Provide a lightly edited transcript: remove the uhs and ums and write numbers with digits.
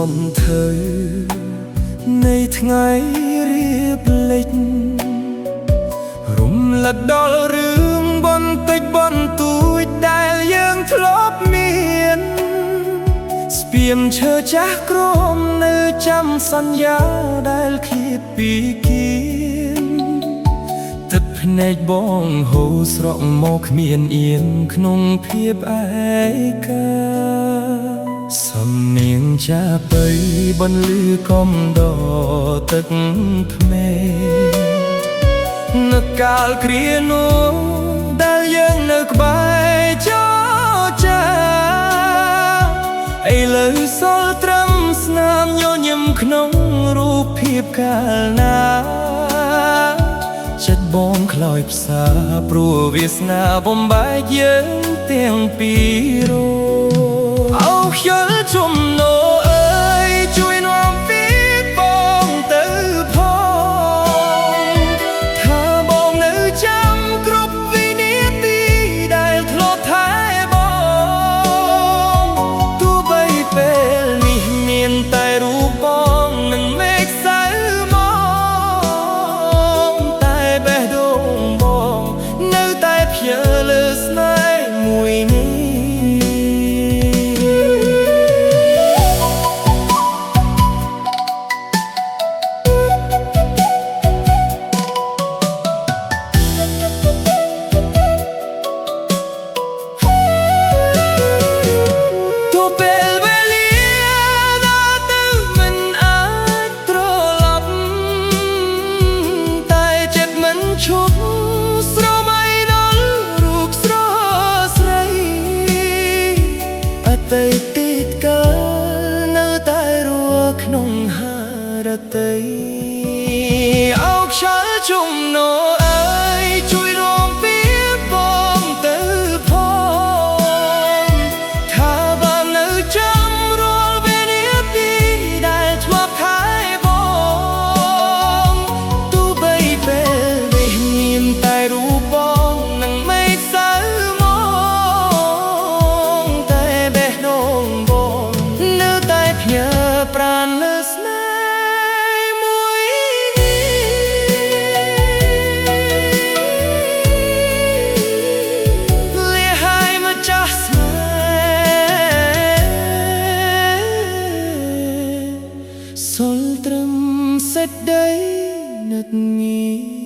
มเธอในថ្ងៃរៀបលិចរំលឹកដល់រឿងបន្តិចបន្តួចដែលយើងធ្លាប់មានស្ពានឈើចាស់ក្រមនៅចាំសន្យាដែលឃ្លាតពីគៀនទឹកភ្នែកបងហូរស្រក់មកគ្មានអៀនក្នុងភាពឯកាសំនៀងចាបីបន្លឺកំដរទឹកថ្មេនឹកកាលគ្រានោះដែលយើងនៅក្បែរចោចាឥឡូវសល់ត្រឹមស្នាមញញឹមក្នុងរូបភាពកាលណាចិត្តបងខ្លោចផ្សាព្រោះវាសនាបំបែកយើងទាំងពីរអូខ្យល់ជំនោអើយជួយនាំពីបងទៅផងថាបងនៅចាំគ្រប់វិនាទីដែលធ្លាប់ថែបងទោះបីពេលនេះមានតែរូបបងនឹងមេឃសៅមកតែបេះដូងបងនៅតែភ្ញើលើស្នេហ៍មួយនេះតែទីតកាលនៅតែរស់ក្នុងហារតីអោខ្យល់ជំនោអើយជួយរំពីបងទៅផងថាបាននៅចាំរាល់វិនាទីដែលធ្លាប់ថែបងទោះបីពេលនេះមានតែរូបបងនឹងមេឃសៅប្រាណលើស្នេហ៍មួយនេះលះហើយមកចាស់ស្នេហ៍សុលត្រឹមសេចក្ដីនឹកងា